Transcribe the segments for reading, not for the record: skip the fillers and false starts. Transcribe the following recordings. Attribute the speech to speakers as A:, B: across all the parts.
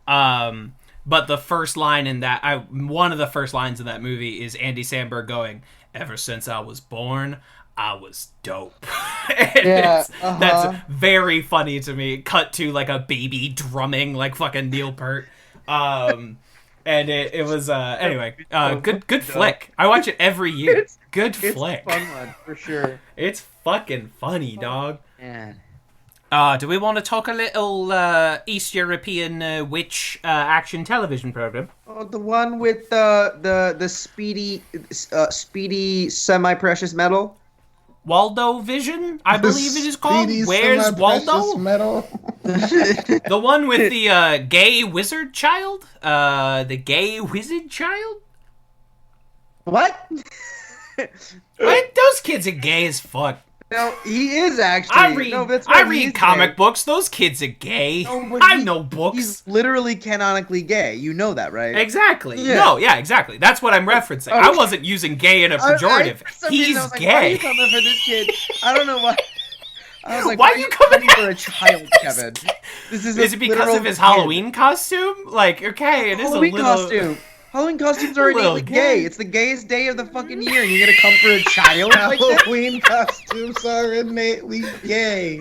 A: But the first line in that, one of the first lines in that movie is Andy Samberg going, "Ever since I was born, I was dope."
B: Yeah.
A: That's very funny to me. Cut to like a baby drumming like fucking Neil Peart. And it was anyway, good flick. I watch it every year.
B: It's
A: Good
B: it's
A: flick.
B: a fun one for sure.
A: It's fucking funny, dog.
B: Man.
A: Do we want to talk a little East European witch action television program?
B: Oh, the one with the speedy semi-precious metal.
A: WandaVision, I believe it is called.
C: Speedy
A: Where's
C: semi-precious
A: Waldo?
C: metal.
A: The one with the gay wizard child? The gay wizard child?
B: What?
A: What? Those kids are gay as fuck.
B: No, he is actually.
A: I read,
B: No, that's
A: I
B: what
A: read
B: he's
A: comic
B: gay.
A: books. Those kids are gay.
B: No, but
A: I know books.
B: He's literally canonically gay. You know that, right?
A: Exactly.
B: Yeah.
A: No, yeah, exactly. That's what I'm referencing. I wasn't using gay in a pejorative.
B: For some reason,
A: He's
B: I was like, why are you
A: gay.
B: coming for this kid? I don't know why. I was like,
A: Why
B: why
A: are
B: are
A: you
B: you
A: coming
B: coming for a child, Kevin? This
A: Is it because of his Halloween costume? Like, okay, it is
B: Halloween
A: a little...
B: costume? Halloween costumes are
A: little
B: innately
A: gay.
B: gay. It's the gayest day of the fucking year, and you're gonna come for a child like that?
C: Halloween costumes are innately gay.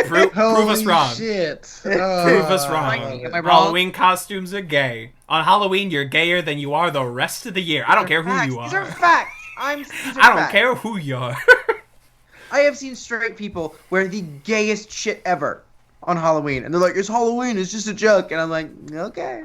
A: Prove us
C: Holy
A: wrong.
C: Shit.
A: Prove us wrong.
B: Am I wrong?
A: Halloween costumes are gay. On Halloween, you're gayer than you are the rest of the year. I don't care who
B: Facts.
A: you
B: These are
A: are.
B: facts. These are
A: I don't
B: facts.
A: care who you are.
B: I have seen straight people wear the gayest shit ever on Halloween, and they're like, "It's Halloween. It's just a joke," and I'm like, "Okay,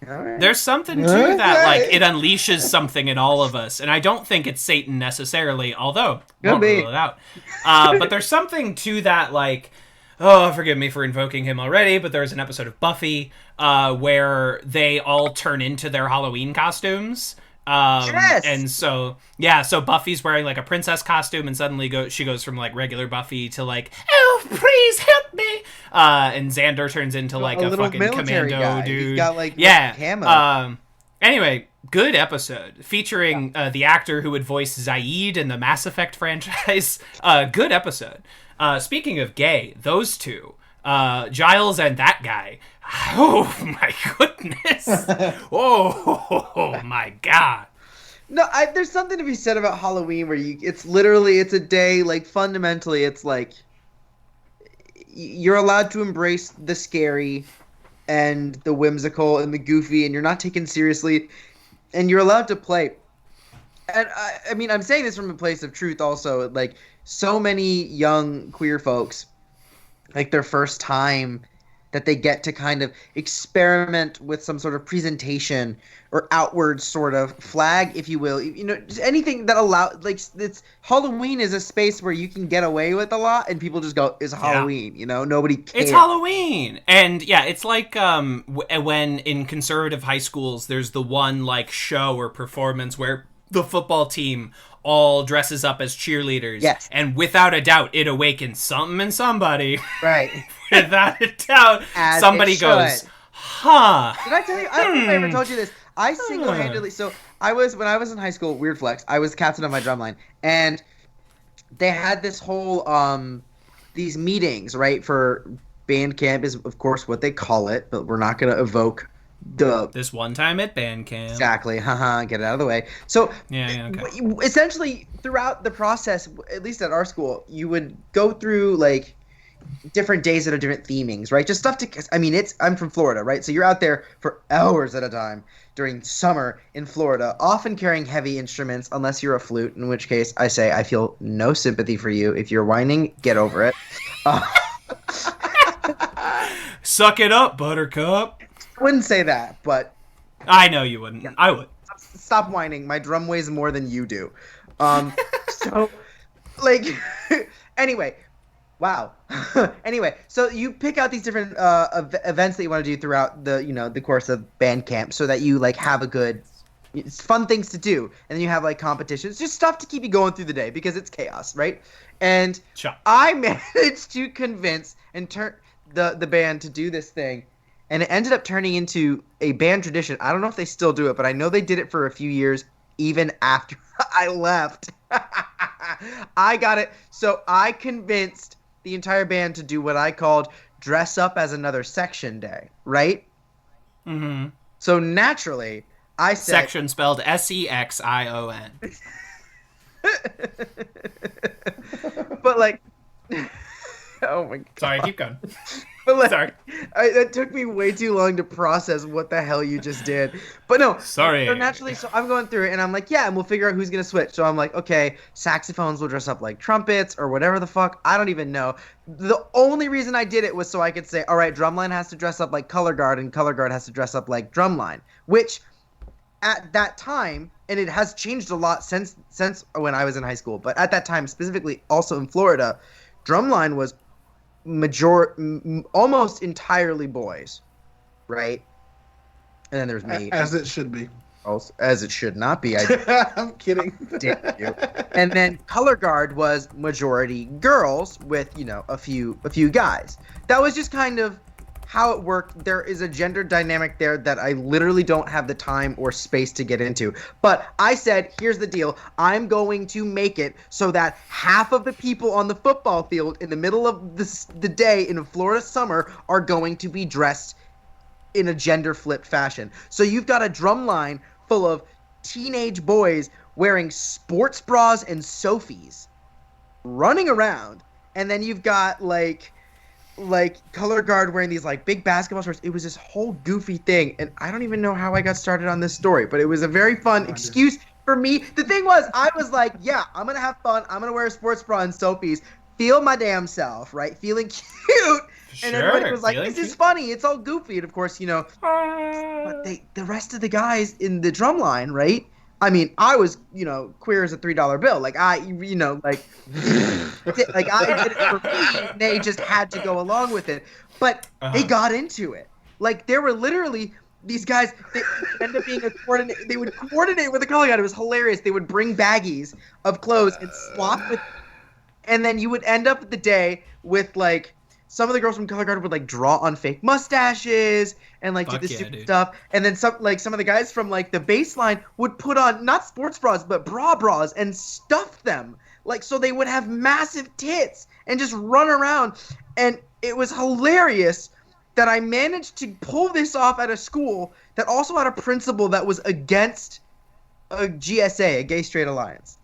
B: all right."
A: There's something to that, like, it unleashes something in all of us. And I don't think it's Satan necessarily, although,
B: Could
A: won't
B: be.
A: rule it out. But there's something to that, like, oh, forgive me for invoking him already, but there's an episode of Buffy where they all turn into their Halloween costumes.
B: Yes!
A: And so, yeah, so Buffy's wearing, like, a princess costume, and suddenly she goes from, like, regular Buffy to, like, "Oh, please help me!" And Xander turns into, like, a
B: little
A: fucking
B: military
A: commando
B: guy.
A: dude.
B: He's got, like,
A: yeah.
B: camo.
A: Anyway, good episode featuring the actor who would voice Zaid in the Mass Effect franchise. Good episode. Speaking of gay, those two, Giles and that guy. Oh my goodness! Oh my god!
B: No, there's something to be said about Halloween where it's a day, like, fundamentally, it's like, you're allowed to embrace the scary and the whimsical and the goofy, and you're not taken seriously, and you're allowed to play. And I mean, I'm saying this from a place of truth also, like, so many young queer folks, like, their first time that they get to kind of experiment with some sort of presentation or outward sort of flag, if you will. You know, just anything that it's Halloween is a space where you can get away with a lot, and people just go, "It's Halloween," you know, nobody cares.
A: It's Halloween, and yeah, it's like when in conservative high schools, there's the one like show or performance where the football team all dresses up as cheerleaders.
B: Yes.
A: And without a doubt, it awakens something in somebody.
B: Right.
A: Without a doubt,
B: As
A: somebody
B: it
A: goes,
B: should.
A: huh.
B: Did I tell you? I don't know if I ever told you this. I single-handedly. So when I was in high school, weird flex. I was captain of my drumline, and they had this whole these meetings, right? For band camp is of course what they call it, but we're not going to evoke
A: This one time at band camp.
B: exactly. Haha, get it out of the way. So
A: Yeah, okay.
B: essentially, throughout the process, at least at our school, you would go through like different days that are different themings, right? Just stuff to. I mean, I'm from Florida, right? So you're out there for hours at a time during summer in Florida, often carrying heavy instruments, unless you're a flute, in which case I say I feel no sympathy for you. If you're whining, get over it.
A: Suck it up, Buttercup.
B: I wouldn't say that, but
A: I know you wouldn't.
B: Yeah.
A: I would.
B: stop whining. My drum weighs more than you do. So, like, anyway, wow. Anyway, so you pick out these different events that you want to do throughout the course of band camp, so that you like have a good, it's fun things to do, and then you have like competitions, just stuff to keep you going through the day because it's chaos, right? And
A: Sure.
B: I managed to convince and turn the band to do this thing. And it ended up turning into a band tradition. I don't know if they still do it, but I know they did it for a few years, even after I left. I got it. So I convinced the entire band to do what I called dress up as another section day, right?
A: Mm-hmm.
B: So naturally, I said
A: Section spelled Sexion.
B: but like oh my god.
A: Sorry, keep going.
B: But like,
A: Sorry.
B: it took me way too long to process what the hell you just did. But no,
A: Sorry.
B: So naturally, so I'm going through it, and I'm like, yeah, and we'll figure out who's gonna switch. So I'm like, okay, saxophones will dress up like trumpets or whatever the fuck. I don't even know. The only reason I did it was so I could say, all right, drumline has to dress up like color guard, and color guard has to dress up like drumline, which at that time, and it has changed a lot since when I was in high school, but at that time, specifically also in Florida, drumline was almost entirely boys, right? And then there's me,
C: As it should be.
B: also, as it should not be.
C: I'm kidding.
B: Damn you. And then color guard was majority girls with a few guys. That was just kind of how it worked. There is a gender dynamic there that I literally don't have the time or space to get into. But I said, here's the deal. I'm going to make it so that half of the people on the football field in the middle of the day in a Florida summer are going to be dressed in a gender flipped fashion. So you've got a drum line full of teenage boys wearing sports bras and Sophies running around. And then you've got like color guard wearing these like big basketball shorts. It was this whole goofy thing, and I don't even know how I got started on this story, but it was a very fun excuse for me. The thing was, I was like, yeah, I'm gonna have fun. I'm gonna wear a sports bra and Sophies, feel my damn self, right? Feeling cute. And everybody was like, this is funny. It's all goofy. And of course, but the rest of the guys in the drum line, right? I mean, I was, queer as a $3 bill. Like I did it for me. And they just had to go along with it. But they got into it. Like there were literally these guys. They end up being They would coordinate with the color guard. It was hilarious. They would bring baggies of clothes and swap with, and then you would end up the day with like. Some of the girls from color guard would like draw on fake mustaches and like do this stupid stuff, and then some of the guys from like the baseline would put on not sports bras but bras and stuff them like so they would have massive tits and just run around, and it was hilarious that I managed to pull this off at a school that also had a principal that was against a GSA, a Gay Straight Alliance.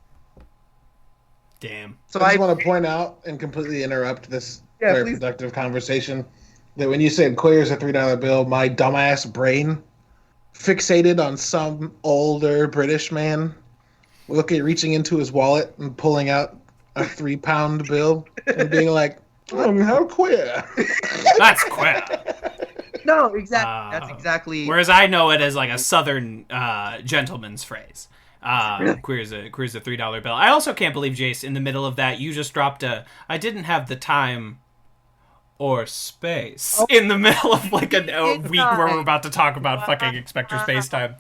A: Damn.
C: So I just want to point out and completely interrupt this very productive conversation that when you said queer is a $3 bill, my dumbass brain fixated on some older British man reaching into his wallet and pulling out a 3-pound bill and being like, how queer.
A: That's queer.
B: No, exactly. That's exactly.
A: Whereas I know it as like a southern gentleman's phrase. Queer's a $3 bill. I also can't believe, Jace, in the middle of that, you just dropped I didn't have the time or space in the middle of like a week where we're about to talk about fucking Expector Space Time.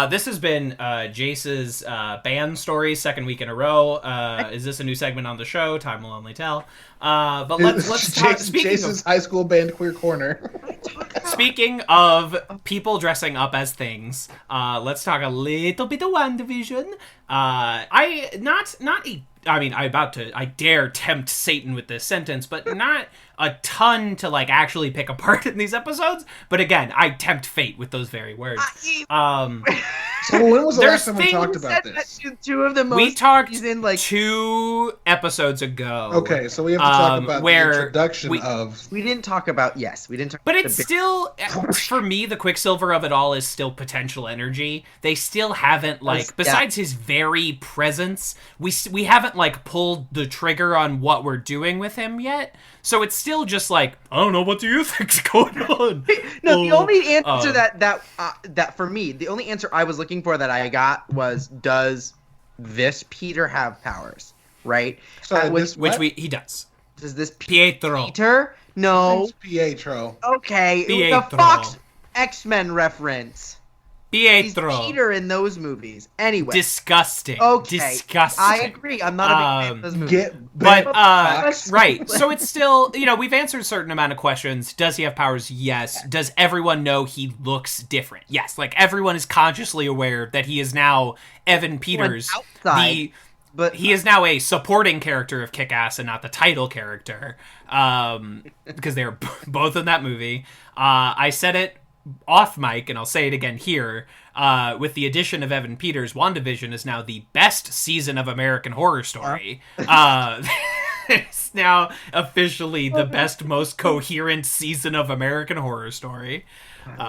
A: This has been Jace's band stories, second week in a row. Is this a new segment on the show? Time will only tell. But let's talk.
C: Jace's high school band Queer Corner.
A: Speaking of people dressing up as things, let's talk a little bit of WandaVision. I dare tempt Satan with this sentence, but not a ton to like actually pick apart in these episodes. But again, I tempt fate with those very words.
C: So when was the last time we talked about this?
B: Two of the most
A: we talked
B: in like
A: 2 episodes ago.
C: Okay, so we have to talk about the introduction of.
B: We didn't talk about we didn't talk.
A: But it's still for me the Quicksilver of it all is still potential energy. They still haven't besides his very presence, we haven't like pulled the trigger on what we're doing with him yet. So it's still just like, I don't know, what do you think's going on?
B: No, the only answer that for me, the only answer I was looking for that I got was, does this Peter have powers? Right?
C: So
A: he does.
B: Does this
A: Pietro?
B: Peter? No.
C: Pietro.
B: Okay, it was a Fox X-Men reference.
A: Pietro.
B: He's Peter in those movies. Anyway.
A: Disgusting.
B: Okay.
A: Disgusting.
B: I agree. I'm not a big fan of those movies.
A: Right. So it's still, we've answered a certain amount of questions. Does he have powers? Yes. Does everyone know he looks different? Yes. Like, everyone is consciously aware that he is now Evan Peters. But he is now a supporting character of Kick-Ass and not the title character. Because they're both in that movie. I said it off mic, and I'll say it again here, with the addition of Evan Peters, WandaVision is now the best season of American Horror Story. It's now officially the best, most coherent season of American Horror Story. That's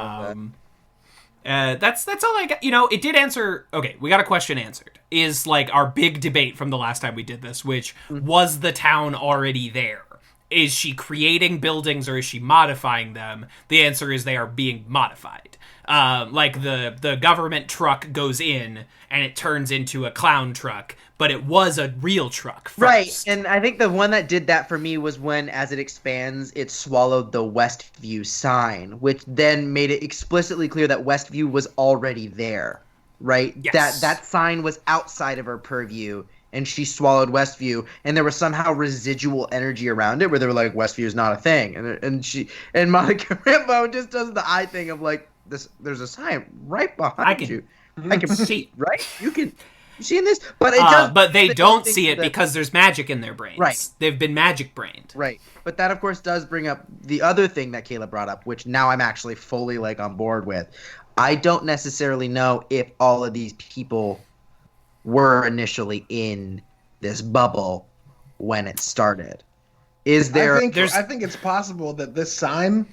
A: all I got. It did answer. Okay, we got a question answered. Is like our big debate from the last time we did this, which was the town already there? Is she creating buildings or is she modifying them? The answer is they are being modified. Like the government truck goes in and it turns into a clown truck, but it was a real truck first.
B: Right, and I think the one that did that for me was when, as it expands, it swallowed the Westview sign, which then made it explicitly clear that Westview was already there, right?
A: Yes.
B: That sign was outside of her purview, and she swallowed Westview, and there was somehow residual energy around it where they were like, Westview is not a thing, and Monica Rambeau just does the eye thing of like, there's a sign right behind you. I can see, right? You can. Seeing this, but it does.
A: But they don't see it because there's magic in their brains.
B: Right.
A: They've been magic brained.
B: Right. But that, of course, does bring up the other thing that Kayla brought up, which now I'm actually fully on board with. I don't necessarily know if all of these people were initially in this bubble when it started. Is there?
C: I think it's possible that this sign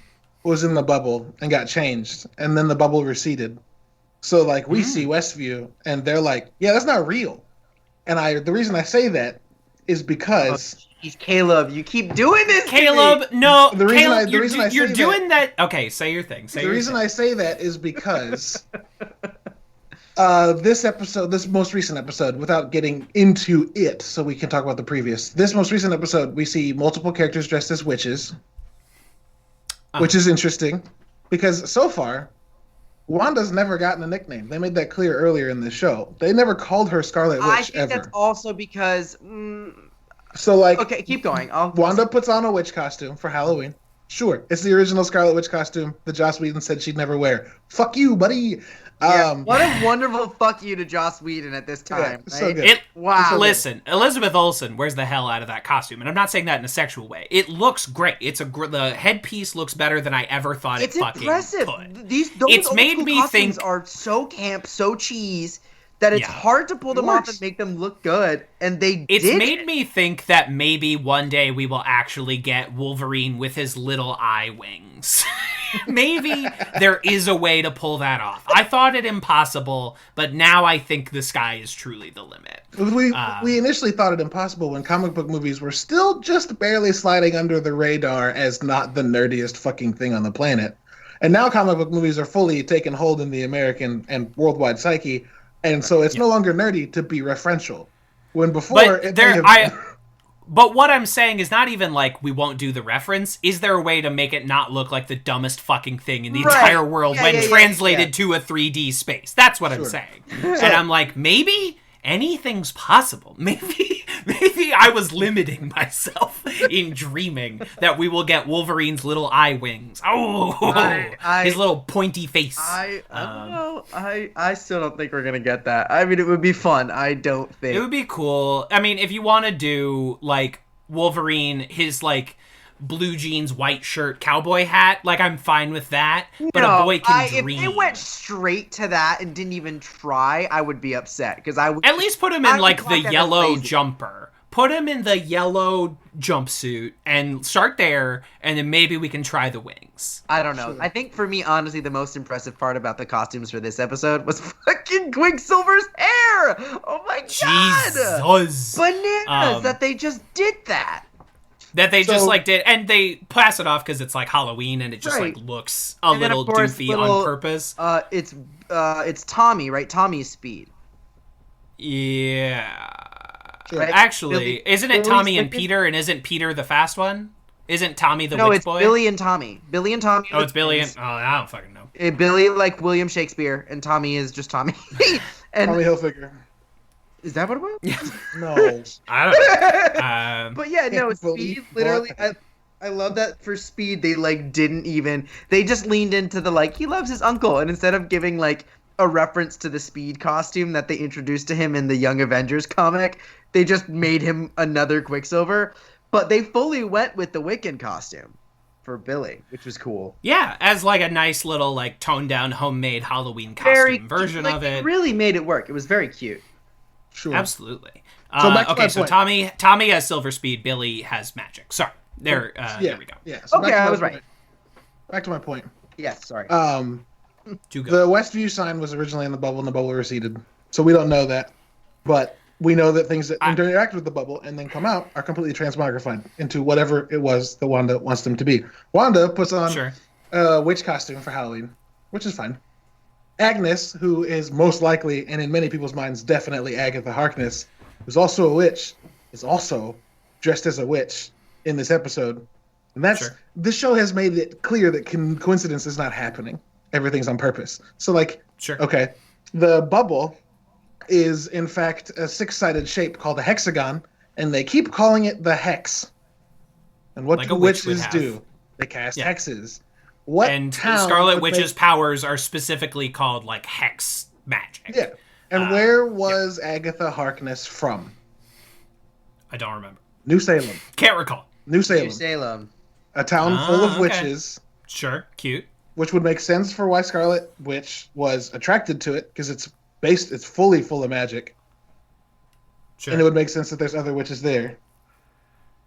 C: was in the bubble and got changed, and then the bubble receded. So, we see Westview, and they're like, yeah, that's not real. And the reason I say that is because...
B: Caleb, you keep doing this,
A: Caleb, no.
C: The reason I say
A: you're doing that... Okay, say your thing.
C: The reason I say that is because this most recent episode, without getting into it, so we can talk about the previous, this most recent episode, we see multiple characters dressed as witches, which is interesting, because so far... Wanda's never gotten a nickname. They made that clear earlier in the show. They never called her Scarlet Witch ever. I think
B: that's also because...
C: okay,
B: keep going.
C: Wanda puts on a witch costume for Halloween. Sure, it's the original Scarlet Witch costume that Joss Whedon said she'd never wear. Fuck you, buddy.
B: Yeah, what a wonderful fuck you to Joss Whedon at this time. Yeah, right?
C: So good.
B: Wow.
A: Listen, Elizabeth Olsen wears the hell out of that costume, and I'm not saying that in a sexual way. It looks great. The headpiece looks better than I ever thought it fucking
B: impressive.
A: could.
B: Those made me think are so camp, so cheese that it's hard to pull them off and make them look good, and
A: It's made me think that maybe one day we will actually get Wolverine with his little eye wings. Maybe there is a way to pull that off. I thought it impossible, but now I think the sky is truly the limit.
C: We initially thought it impossible when comic book movies were still just barely sliding under the radar as not the nerdiest fucking thing on the planet. And now comic book movies are fully taken hold in the American and worldwide psyche, and so it's no longer nerdy to be referential. When before,
A: But what I'm saying is not even we won't do the reference. Is there a way to make it not look like the dumbest fucking thing in the entire worord when translated to a 3D space? That's what I'm saying. And I'm like, maybe anything's possible. Maybe I was limiting myself in dreaming that we will get Wolverine's little eye wings. His little pointy face.
B: I don't know. I still don't think we're going to get that. I mean, it would be fun. I don't think.
A: It would be cool. I mean, if you want to do, Wolverine, his, blue jeans, white shirt, cowboy hat, I'm fine with that. But a boy can dream.
B: If they went straight to that and didn't even try, I would be upset. Because I would
A: at least put him in the yellow jumper. Put him in the yellow jumpsuit and start there, and then maybe we can try the wings.
B: I don't know. Sure. I think for me, honestly, the most impressive part about the costumes for this episode was fucking Quicksilver's hair. Oh my god,
A: Jesus,
B: bananas that they just did that.
A: That they just did, and they pass it off because it's Halloween, and it just looks a little doofy on purpose.
B: It's Tommy, right? Tommy's Speed.
A: Yeah.
B: Sure.
A: Actually, isn't it Tommy and Peter, and isn't Peter the fast one? Isn't Tommy the witch boy?
B: No, it's Billy and Tommy. Billy and Tommy.
A: Oh, it's Billy and... Oh, I don't fucking know.
B: Billy like William Shakespeare, and Tommy is just Tommy. And
C: Tommy Hilfiger.
B: Is that what it was?
A: Yeah.
C: No.
A: I don't know.
B: But yeah, no, Speed, literally... I love that for Speed, they didn't even... They just leaned into the he loves his uncle, and instead of giving a reference to the Speed costume that they introduced to him in the Young Avengers comic, they just made him another Quicksilver. But they fully went with the Wiccan costume for Billy, which was cool.
A: Yeah, as like a nice little like toned down homemade Halloween costume version of it.
B: It really made it work. It was very cute.
C: Sure.
A: Absolutely.
C: So back to my
A: so
C: point.
A: Tommy has silver speed, Billy has magic. Sorry. There we go.
C: Yeah. So
B: okay, I was right.
C: Back to my point.
B: Yes, sorry.
A: Too good.
C: The Westview sign was originally in the bubble, and the bubble receded. So we don't know that. But we know that things that interact with the bubble and then come out are completely transmogrified into whatever it was that Wanda wants them to be. Wanda puts on a witch costume for Halloween, which is fine. Agnes, who is most likely, and in many people's minds, definitely Agatha Harkness, who's also a witch, is also dressed as a witch in this episode. And this show has made it clear that coincidence is not happening. Everything's on purpose. So, okay, the bubble is, in fact, a six-sided shape called a hexagon, and they keep calling it the hex. And what do witches do? They cast hexes.
A: Scarlet Witch's powers are specifically called, like, hex magic.
C: Yeah. And where was Agatha Harkness from?
A: I don't remember.
C: New Salem.
A: Can't recall.
C: New Salem.
B: New Salem.
C: A town full of witches.
A: Sure. Cute.
C: Which would make sense for why Scarlet Witch was attracted to it, because it's fully full of magic. Sure. And it would make sense that there's other witches there.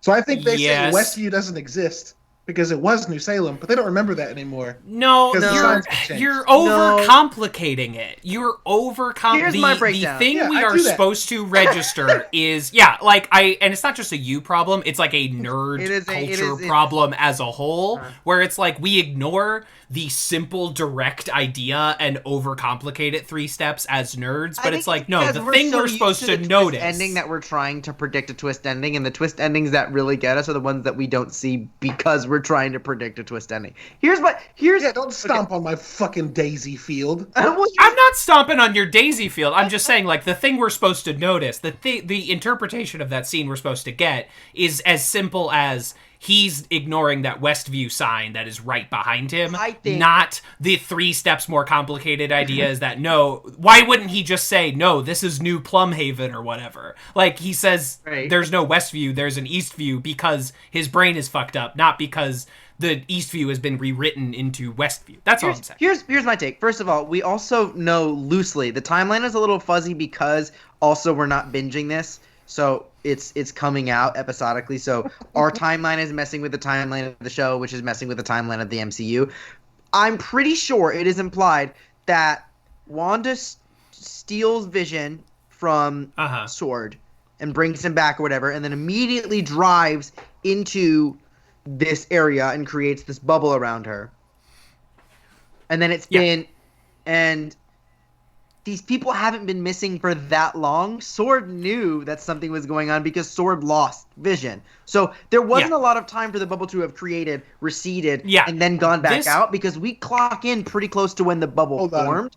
C: So I think they say Westview doesn't exist because it was New Salem, but they don't remember that anymore.
A: No, you're overcomplicating it. You're overcomplicating. Here's my breakdown. The thing we are supposed to register is, and it's not just a you problem, it's like a nerd culture problem as a whole, where it's like we ignore the simple, direct idea and overcomplicate it 3 steps as nerds, but it's like, no, the thing we're supposed to notice.
B: Ending that we're trying to predict a twist ending, and the twist endings that really get us are the ones that we don't see because we're trying to predict a twist ending.
C: Don't stomp on my fucking daisy field.
A: I'm not stomping on your daisy field. I'm just saying, like, the thing we're supposed to notice, the interpretation of that scene we're supposed to get is as simple as he's ignoring that Westview sign that is right behind him, not the 3 steps more complicated idea is that, no, why wouldn't he just say, no, this is New Plumhaven or whatever? Like, he says there's no Westview, there's an Eastview because his brain is fucked up, not because the Eastview has been rewritten into Westview. That's all I'm saying.
B: Here's my take. First of all, we also know loosely, the timeline is a little fuzzy because also we're not binging this. So it's coming out episodically. So our timeline is messing with the timeline of the show, which is messing with the timeline of the MCU. I'm pretty sure it is implied that Wanda steals Vision from Sword and brings him back or whatever, and then immediately drives into this area and creates this bubble around her. And then and these people haven't been missing for that long. Sword knew that something was going on because Sword lost Vision. So there wasn't a lot of time for the bubble to have receded, and then gone back out, because we clock in pretty close to when the bubble formed.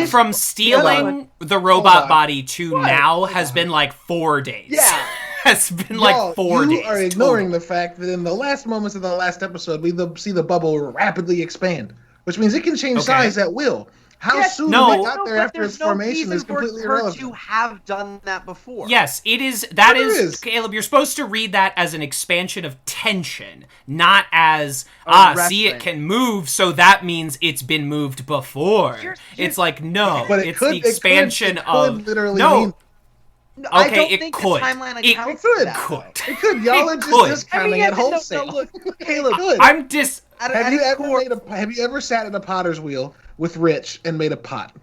A: From stealing the robot body to now has been like 4 days.
B: Yeah.
A: It's been like 4 days.
C: You are ignoring the fact that in the last moments of the last episode, we see the bubble rapidly expand, which means it can change size at will. How soon it got there after its formation is completely irrelevant.
B: To have done that before.
A: Yes, it is. That is, Caleb, you're supposed to read that as an expansion of tension, not as, see, it can move, so that means it's been moved before. It's like, no, it's the expansion of...
B: No, I don't think the timeline accounts for that.
C: It could. Y'all are just discounting it wholesale.
B: No, look, Caleb,
A: I'm just...
C: Have you ever sat at a potter's wheel with Rich and made a pot?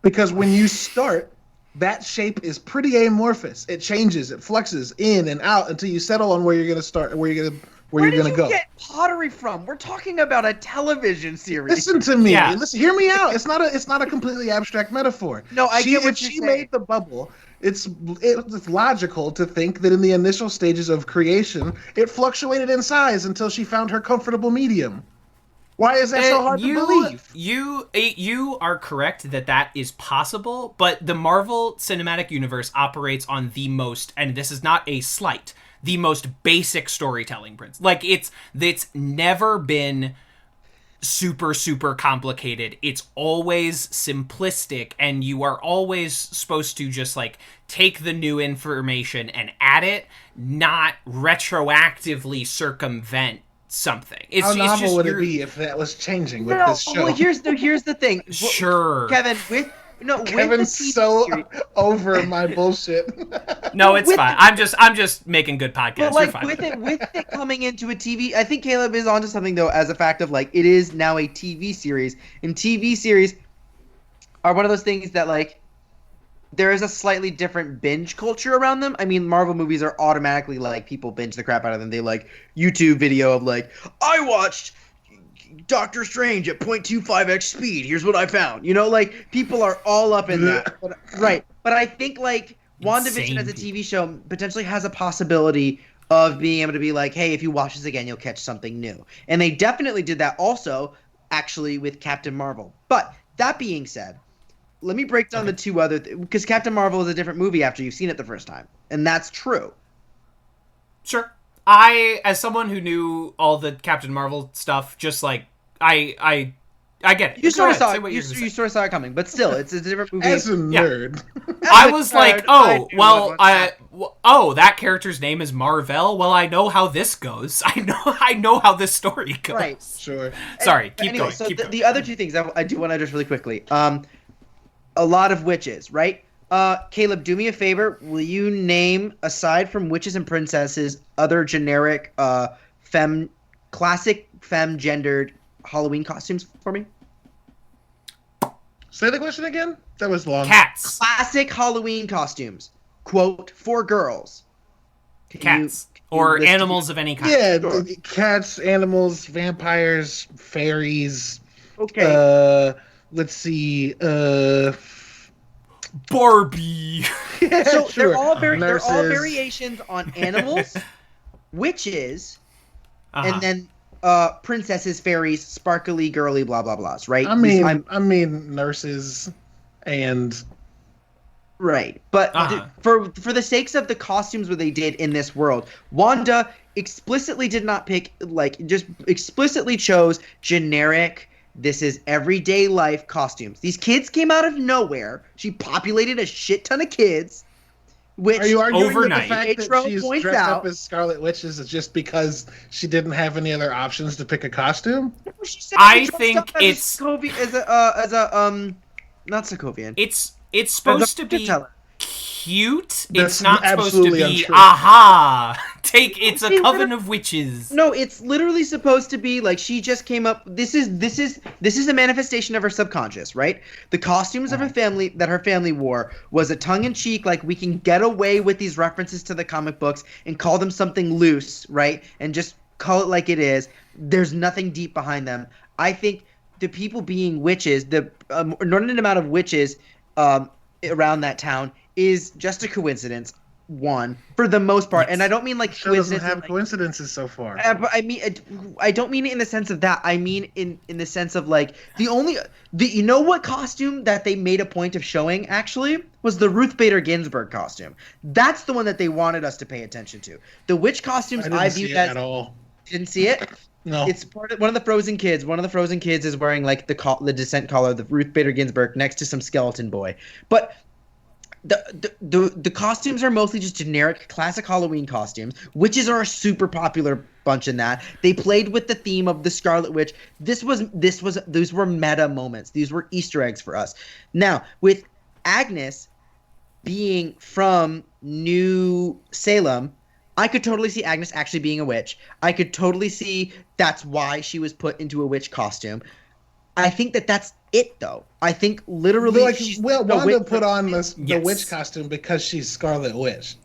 C: Because when you start, that shape is pretty amorphous. It changes, it fluxes in and out until you settle on where you're going to start, where you're going to go.
B: Where did you get pottery from? We're talking about a television series.
C: Listen to me. Yeah. Listen, hear me out. It's not a completely abstract metaphor.
B: No, I get what
C: she made the bubble. It's logical to think that in the initial stages of creation, it fluctuated in size until she found her comfortable medium. Why is that so hard to believe?
A: You are correct that is possible, but the Marvel Cinematic Universe operates on the most, and this is not a slight, the most basic storytelling principle. Like, it's never been super, super complicated. It's always simplistic, and you are always supposed to just, like, take the new information and add it, not retroactively circumvent something.
C: How novel
A: just,
C: would it be if that was changing with this show?
B: Well, here's the thing.
A: Sure,
B: Kevin,
C: Kevin's so over my bullshit.
A: No, it's fine. I'm just making good podcasts.
B: But like,
A: You're fine
B: with it coming into a TV, I think Caleb is onto something though, as a fact of like it is now a TV series, and TV series are one of those things that like there is a slightly different binge culture around them. I mean, Marvel movies are automatically like people binge the crap out of them. They like YouTube video of like, I watched Doctor Strange at 0.25x speed. Here's what I found. You know, like people are all up in that. Right. But I think like WandaVision as a TV show potentially has a possibility of being able to be like, hey, if you watch this again, you'll catch something new. And they definitely did that also actually with Captain Marvel. But that being said, let me break down the two other because Captain Marvel is a different movie after you've seen it the first time, and that's true.
A: Sure. I, as someone who knew all the Captain Marvel stuff, just like I get it.
B: You sort of saw it. You sort of saw it coming, but still, it's a different movie.
C: As a nerd,
A: I was like, that character's name is Marvel. Well, I know how this goes. I know how this story goes.
B: Right.
C: Sure.
A: Sorry. Keep
B: anyway,
A: going.
B: So
A: keep going.
B: The other two things I do want to address really quickly. A lot of witches, right? Caleb, do me a favor. Will you name, aside from witches and princesses, other generic classic femme-gendered Halloween costumes for me?
C: Say the question again? That was long.
A: Cats.
B: Classic Halloween costumes. Quote, for girls.
A: Cats. Or animals of any kind.
C: Yeah, cats, animals, vampires, fairies.
B: Okay.
C: Let's see.
A: Barbie.
C: Yeah,
B: so
C: sure.
B: they're all variations on animals, witches, and then princesses, fairies, sparkly, girly, blah blah blahs. Right?
C: I mean nurses, and
B: right. But for the sakes of the costumes what they did in this world, Wanda explicitly did not pick just explicitly chose generic. This is everyday life costumes. These kids came out of nowhere. She populated a shit ton of kids. Which
C: are you arguing
A: overnight,
C: that the fact that she's dressed up as Scarlet Witch is just because she didn't have any other options to pick a costume?
A: I think it's
B: not Sokovian.
A: It's supposed to be cute. It's not supposed to be
C: untrue.
A: aha. It's a coven of witches.
B: No, it's literally supposed to be like she just came up. This is a manifestation of her subconscious, right? The costumes of her family that her family wore was a tongue-in-cheek, like we can get away with these references to the comic books and call them something loose, right? And just call it like it is. There's nothing deep behind them. I think the people being witches, the inordinate amount of witches around that town is just a coincidence. One, for the most part, and I don't mean like
C: coincidence. Doesn't have coincidences so far.
B: But I mean, I don't mean it in the sense of that. I mean in the sense of like you know what costume that they made a point of showing actually was the Ruth Bader Ginsburg costume. That's the one that they wanted us to pay attention to. The witch costumes I viewed as
C: at all.
B: Didn't see it.
C: No,
B: it's part of one of the Frozen kids. One of the Frozen kids is wearing like the descent collar, the Ruth Bader Ginsburg, next to some skeleton boy, but. The costumes are mostly just generic classic Halloween costumes. Witches are a super popular bunch in that. They played with the theme of the Scarlet Witch. These were meta moments. These were Easter eggs for us. Now, with Agnes being from New Salem, I could totally see Agnes actually being a witch. I could totally see that's why she was put into a witch costume. I think that's it, though. I think literally,
C: Wanda put on the witch costume because she's Scarlet Witch.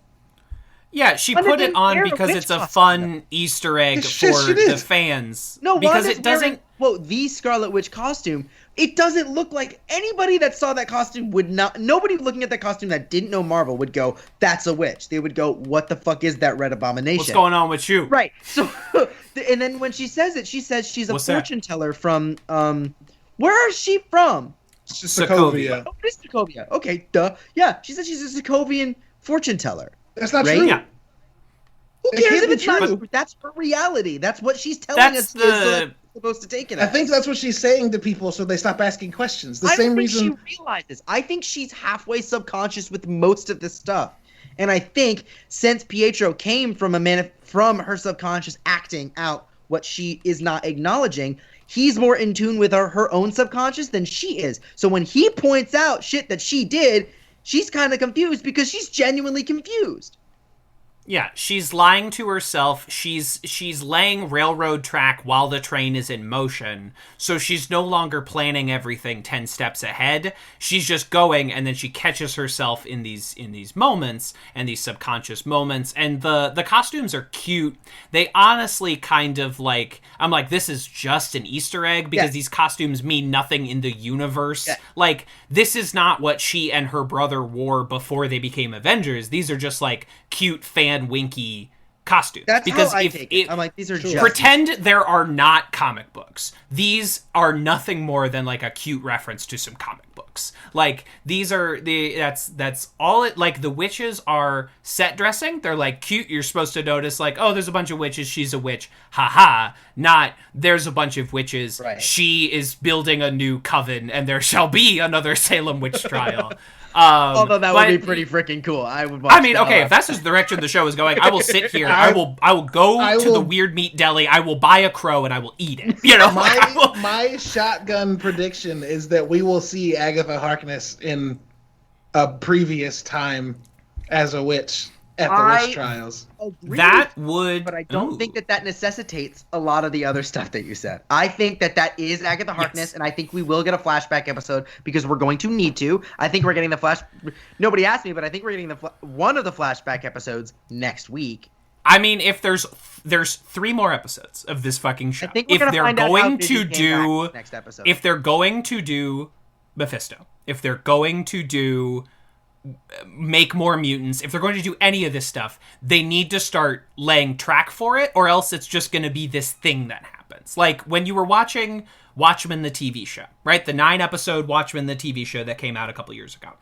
A: Yeah, she put it on because it's a fun Easter egg for the fans.
B: No,
A: because it doesn't.
B: The Scarlet Witch costume. It doesn't look like anybody that saw that costume would not. Nobody looking at that costume that didn't know Marvel would go, "That's a witch." They would go, "What the fuck is that red abomination?
A: What's going on with you?"
B: Right. So, and then when she says it, she says she's a fortune teller from. Where is she from?
C: Sokovia.
B: Oh, it is Sokovia. Okay, duh. Yeah, she says she's a Sokovian fortune teller.
C: That's not true.
A: Yeah.
B: Who cares if it's true? That's her reality. That's what she's telling us. Supposed to take it.
C: I think that's what she's saying to people, so they stop asking questions. The same reason
B: she realizes. I think she's halfway subconscious with most of this stuff, and I think since Pietro came from from her subconscious acting out what she is not acknowledging. He's more in tune with her own subconscious than she is. So when he points out shit that she did, she's kind of confused because she's genuinely confused.
A: Yeah, she's lying to herself. She's laying railroad track while the train is in motion. So she's no longer planning everything 10 steps ahead. She's just going, and then she catches herself in these moments and these subconscious moments. And the costumes are cute. They honestly kind of like, I'm like, this is just an Easter egg because these costumes mean nothing in the universe. Yeah. Like, this is not what she and her brother wore before they became Avengers. These are just like cute fan winky costumes.
B: That's because how I take it. I'm like, these are just...
A: Pretend there are not comic books. These are nothing more than like a cute reference to some comic books. Like, these are that's all it, like, the witches are set dressing. They're like cute. You're supposed to notice like, oh, there's a bunch of witches, she's a witch. Haha. Not there's a bunch of witches. Right. She is building a new coven and there shall be another Salem witch trial.
B: Although that would be pretty freaking cool. I would watch.
A: I mean, okay, if that's just the direction the show is going, I will sit here. I will go to the weird meat deli. I will buy a crow and I will eat it. You know,
C: my shotgun prediction is that we will see Agatha Harkness in a previous time as a witch at the witch trials.
B: But I don't think that necessitates a lot of the other stuff that you said. I think that is Agatha Harkness, and I think we will get a flashback episode because we're going to need to. I think we're getting the flash. Nobody asked me, but I think we're getting one of the flashback episodes next week.
A: I mean, if there's 3 more episodes of this fucking show, if they're going to do
B: next episode,
A: if they're going to do Mephisto, if they're going to do make more mutants, if they're going to do any of this stuff, they need to start laying track for it, or else it's just going to be this thing that happens. Like when you were watching Watchmen the TV show, right? The 9-episode Watchmen the TV show that came out a couple years ago.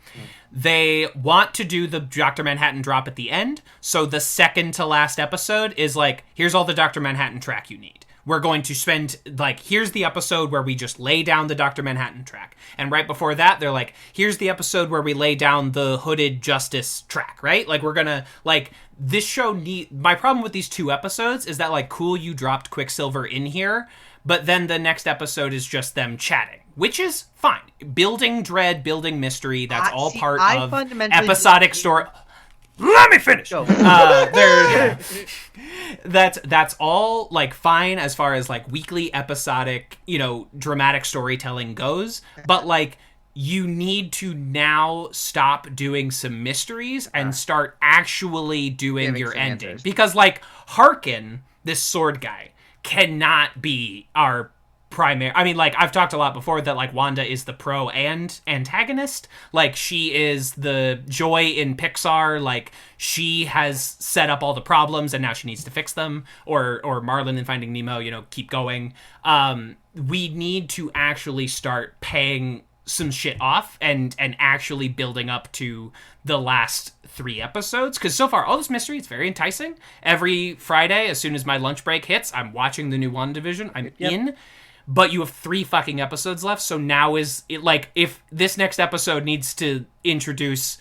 A: They want to do the Dr. Manhattan drop at the end, so the second to last episode is like, here's all the Dr. Manhattan track you need. We're going to spend, like, here's the episode where we just lay down the Dr. Manhattan track. And right before that, they're like, here's the episode where we lay down the Hooded Justice track, right? Like, we're gonna, like, this show my problem with these 2 episodes is that, like, cool, you dropped Quicksilver in here, but then the next episode is just them chatting, which is fine. Building dread, building mystery, that's all part of episodic story. Let me finish. That's all like fine as far as like weekly episodic, you know, dramatic storytelling goes, but like you need to now stop doing some mysteries and start actually doing your ending answers. Because like Harkin, this sword guy, cannot be our primary. I mean, like, I've talked a lot before that, like, Wanda is the pro and antagonist. Like, she is the Joy in Pixar. Like, she has set up all the problems and now she needs to fix them. Or Marlin in Finding Nemo, you know, keep going. We need to actually start paying some shit off and actually building up to the last 3 episodes, because so far all this mystery, it's very enticing. Every Friday, as soon as my lunch break hits, I'm watching the new WandaVision. I'm in. But you have 3 fucking episodes left, so now is it like, if this next episode needs to introduce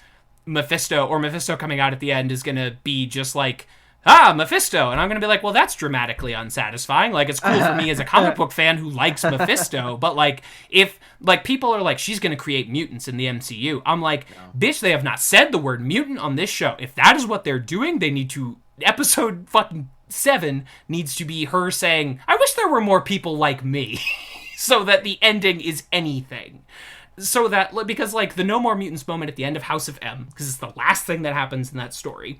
A: Mephisto, or Mephisto coming out at the end is gonna be just like, Mephisto, and I'm gonna be like, well, that's dramatically unsatisfying. Like, it's cool for me as a comic book fan who likes Mephisto, but like, if like people are like, she's gonna create mutants in the MCU, I'm like, bitch, they have not said the word mutant on this show. If that is what they're doing, they need to, episode fucking 7 needs to be her saying, I wish there were more people like me, so that the ending is anything. So that, because like the No More Mutants moment at the end of House of M, because it's the last thing that happens in that story,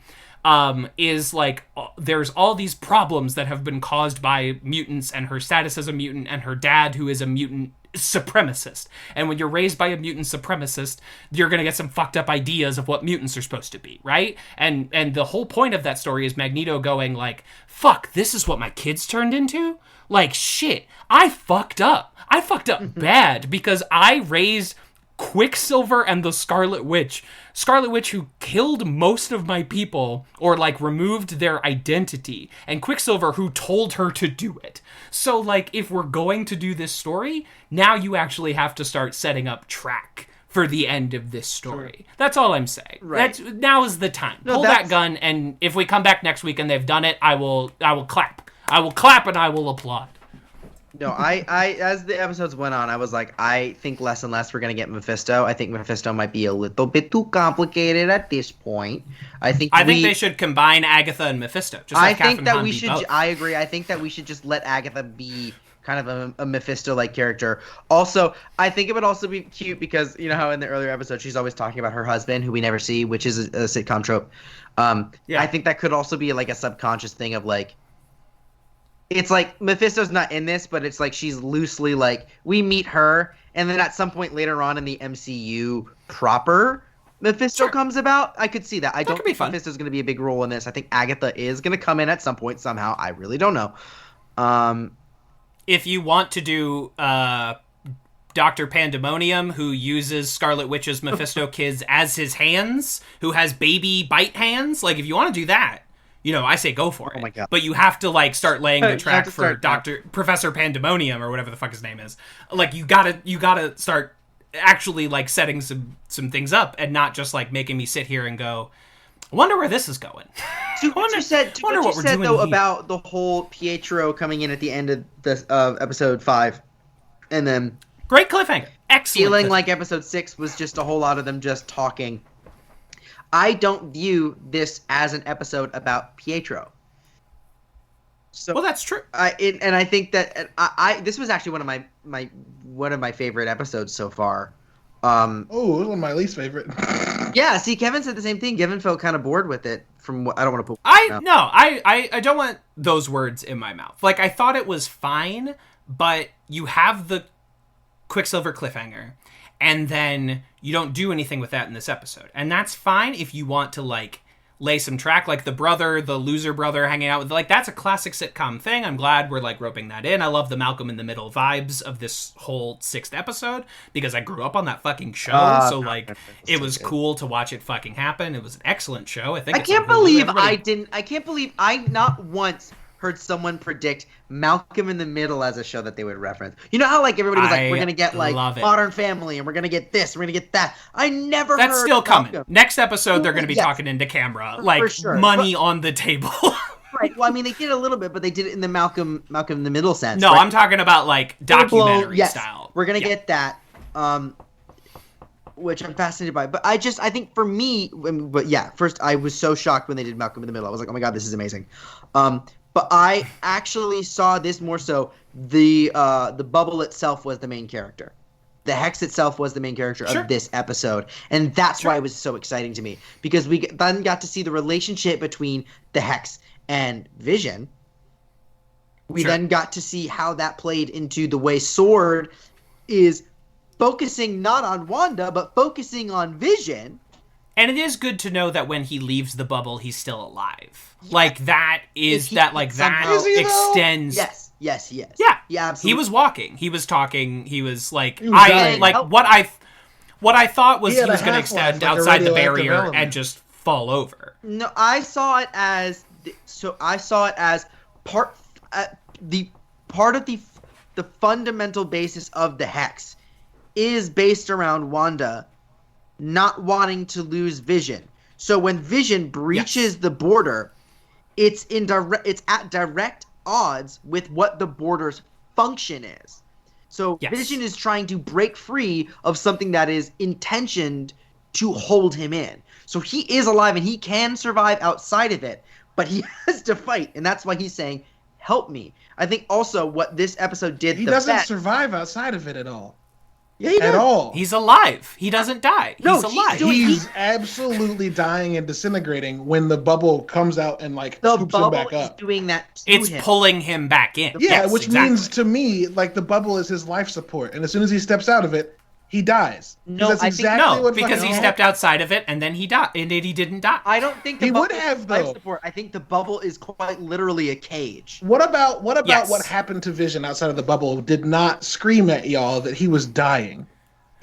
A: is like, there's all these problems that have been caused by mutants and her status as a mutant and her dad who is a mutant supremacist. And when you're raised by a mutant supremacist, you're gonna get some fucked up ideas of what mutants are supposed to be, right? And the whole point of that story is Magneto going like, fuck, this is what my kids turned into? Like, shit, I fucked up bad because I raised Quicksilver and the Scarlet Witch who killed most of my people, or like removed their identity, and Quicksilver who told her to do it. So like, if we're going to do this story, now you actually have to start setting up track for the end of this story. Sure. That's all I'm saying. Right. Now is the time. Pull that gun, and if we come back next week and they've done it, I will clap. I will clap and I will applaud.
B: No, I as the episodes went on, I was like, I think less and less we're gonna get Mephisto. I think Mephisto might be a little bit too complicated at this point. I think
A: they should combine Agatha and Mephisto. Just like
B: I think
A: Catherine
B: that
A: Hahn
B: we
A: be
B: should.
A: both.
B: I agree. I think that we should just let Agatha be kind of a Mephisto-like character. Also, I think it would also be cute because you know how in the earlier episode she's always talking about her husband, who we never see, which is a sitcom trope. I think that could also be like a subconscious thing of like. It's like Mephisto's not in this, but it's like she's loosely like we meet her, and then at some point later on in the MCU proper, Mephisto comes about. I could see that. I don't think Mephisto's going to be a big role in this. I think Agatha is going to come in at some point somehow. I really don't know.
A: If you want to do Dr. Pandemonium, who uses Scarlet Witch's Mephisto kids as his hands, who has baby bite hands, like if you want to do that. You know, I say go for it.
B: Oh my God.
A: But you have to like start laying the track for Professor Pandemonium or whatever the fuck his name is. Like you gotta start actually like setting some things up and not just like making me sit here and go, I wonder where this is going.
B: What you said though about the whole Pietro coming in at the end of this episode 5, and then
A: great cliffhanger, excellent.
B: Feeling like episode 6 was just a whole lot of them just talking. I don't view this as an episode about Pietro. So,
A: well, that's true.
B: And I think that this was actually one of my favorite episodes so far.
C: It was one of my least favorite.
B: Yeah, see, Kevin said the same thing. Kevin felt kind of bored with it. From what I don't want to put.
A: I don't want those words in my mouth. Like I thought it was fine, but you have the Quicksilver cliffhanger. And then you don't do anything with that in this episode. And that's fine if you want to, like, lay some track. Like, the loser brother hanging out with... Like, that's a classic sitcom thing. I'm glad we're, like, roping that in. I love the Malcolm in the Middle vibes of this whole 6th episode. Because I grew up on that fucking show. So, like, it was cool to watch it fucking happen. It was an excellent show. I can't
B: believe I not once... heard someone predict Malcolm in the Middle as a show that they would reference. You know how like everybody was like, we're gonna get like Modern Family and we're gonna get this, we're gonna get that. I never
A: That's
B: heard
A: still coming.
B: Malcolm.
A: Next episode they're gonna be talking into camera. Like money on the table.
B: Right. Well, I mean they did a little bit, but they did it in the Malcolm in the Middle sense.
A: No,
B: right?
A: I'm talking about like documentary style.
B: We're gonna get that. Which I'm fascinated by. But I think for me, but yeah, first I was so shocked when they did Malcolm in the Middle. I was like, oh my God, this is amazing. But I actually saw this more so the bubble itself was the main character. The Hex itself was the main character of this episode. And that's why it was so exciting to me. Because we then got to see the relationship between the Hex and Vision. We then got to see how that played into the way Sword is focusing not on Wanda, but focusing on Vision.
A: And it is good to know that when he leaves the bubble, he's still alive. Yeah. Like, that is that, like, that extends...
B: Yes.
A: Yeah,
B: absolutely.
A: He was walking. He was talking. He was, like... What I thought was he was going to extend outside the barrier and just fall over.
B: No, I saw it as... part of the fundamental basis of the Hex is based around Wanda not wanting to lose Vision. So when Vision breaches the border, it's at direct odds with what the border's function is. So Vision is trying to break free of something that is intentioned to hold him in. So he is alive and he can survive outside of it, but he has to fight, and that's why he's saying, help me. I think also what this episode did...
C: He doesn't survive outside of it at all.
B: Yeah, he does.
C: At all.
A: He's alive. He doesn't die. He's alive.
C: He's absolutely dying and disintegrating when the bubble comes out and like scoops him back up.
B: Doing that to
A: it's
B: him.
A: Pulling him back in.
C: Yeah, which means to me, like the bubble is his life support, and as soon as he steps out of it, he dies.
B: No,
C: that's exactly
A: because he stepped outside of it and then he died, and he didn't die.
B: I don't think he would have though. Life support. I think the bubble is quite literally a cage.
C: What about what happened to Vision outside of the bubble? Did not scream at y'all that he was dying.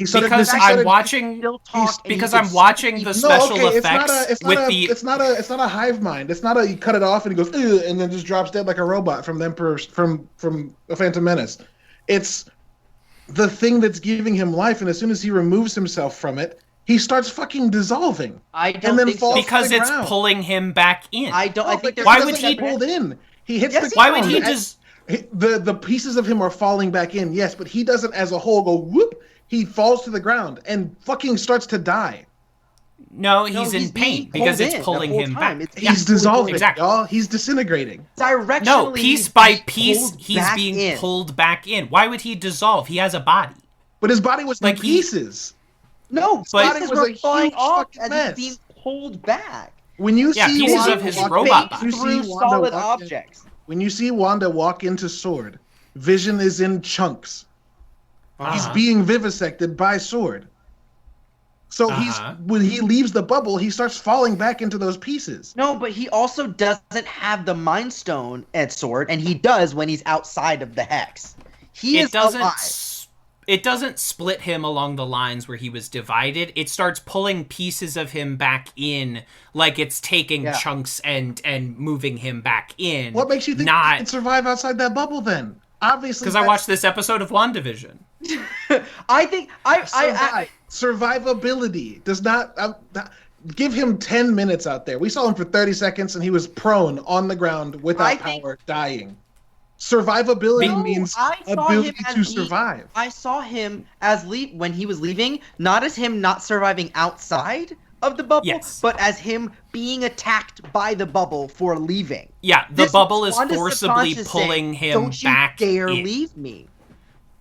A: I'm watching the special effects
C: It's not a hive mind. It's not a you cut it off and he goes and then just drops dead like a robot from a Phantom Menace. It's the thing that's giving him life, and as soon as he removes himself from it, he starts fucking dissolving.
B: I don't think so.
A: Because it's pulling him back in.
B: I think
C: why would he pulled in? He hits the
A: Why
C: ground.
A: would he just...
C: The pieces of him are falling back in, yes, but he doesn't as a whole go whoop. He falls to the ground and fucking starts to die.
A: No, he's in pain because it's pulling him back.
C: He's dissolving, y'all. He's disintegrating.
B: Directionally,
A: no, piece by piece, he's being pulled back in. Why would he dissolve? He has a body.
C: But his body was in pieces.
B: No,
C: his body was a
B: flying
C: huge
B: off
C: fucking
B: as he's being pulled back.
C: When you see
A: pieces of his robot body.
B: Through solid objects.
C: When you see Wanda walk into Sword, Vision is in chunks. He's being vivisected by Sword. So when he leaves the bubble, he starts falling back into those pieces.
B: No, but he also doesn't have the Mind Stone at Sword, and he does when he's outside of the Hex. It
A: doesn't split him along the lines where he was divided. It starts pulling pieces of him back in, like it's taking chunks and moving him back in.
C: What makes you think he can survive outside that bubble then? Obviously,
A: because I watched this episode of WandaVision.
B: I think
C: survivability does not give him 10 minutes out there. We saw him for 30 seconds and he was prone on the ground without power, dying. Survivability means ability to survive.
B: I saw him as when he was leaving, not as him not surviving outside of the bubble, but as him being attacked by the bubble for leaving.
A: Yeah, the bubble is forcibly pulling him back.
B: Don't you dare leave me.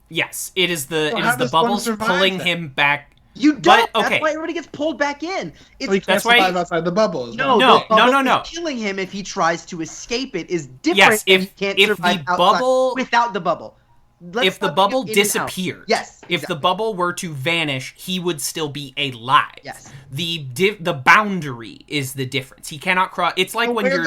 A: Yes, it is the bubbles pulling him back.
B: You don't. That's why everybody gets pulled back in.
C: He can't survive outside the bubble.
B: No. Killing him if he tries to escape it is different. Yes, if the bubble without the bubble.
A: If the bubble disappeared, if the bubble were to vanish, he would still be alive.
B: Yes.
A: The boundary is the difference. He cannot cross. It's like when you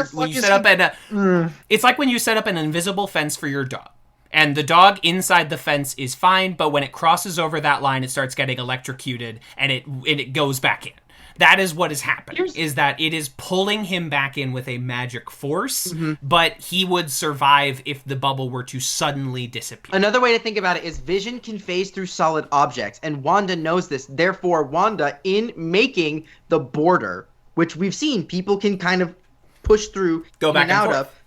A: set up an invisible fence for your dog. And the dog inside the fence is fine, but when it crosses over that line, it starts getting electrocuted, and it goes back in. That is what is happening, is that it is pulling him back in with a magic force, but he would survive if the bubble were to suddenly disappear.
B: Another way to think about it is Vision can phase through solid objects, and Wanda knows this. Therefore, Wanda, in making the border, which we've seen people can kind of push through,
A: go back and out of,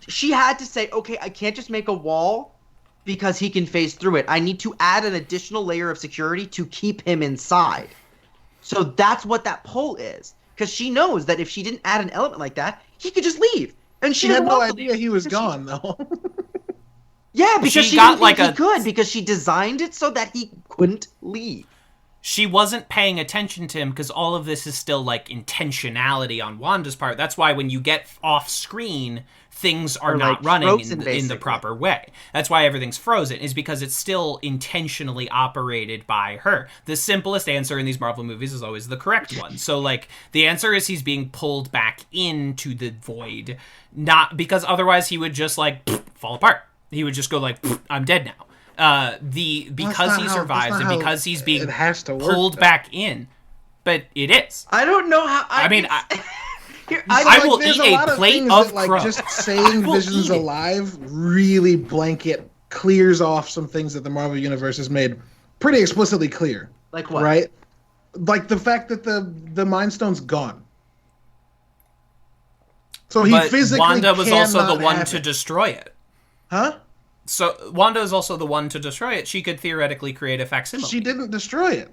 B: she had to say, okay, I can't just make a wall because he can phase through it. I need to add an additional layer of security to keep him inside. So that's what that pull is. Because she knows that if she didn't add an element like that, he could just leave. And she
C: had no idea he was gone, though.
B: Yeah, because she didn't think he could, because she designed it so that he couldn't leave.
A: She wasn't paying attention to him because all of this is still like intentionality on Wanda's part. That's why when you get off screen, things are not running in the proper way. That's why everything's frozen, is because it's still intentionally operated by her. The simplest answer in these Marvel movies is always the correct one. So like the answer is he's being pulled back into the void, not because otherwise he would just like fall apart. He would just go like, I'm dead now. Because he survives and because he's being pulled back in, but it is.
B: I don't know how.
A: I will eat a plate of crow.
C: Just saying Vision's alive really blanket clears off some things that the Marvel Universe has made pretty explicitly clear.
B: Like what?
C: Right? Like the fact that the Mind Stone's gone. So he physically
A: Wanda was also the one to destroy it.
C: Huh?
A: So Wanda is also the one to destroy it. She could theoretically create a facsimile.
C: She didn't destroy it.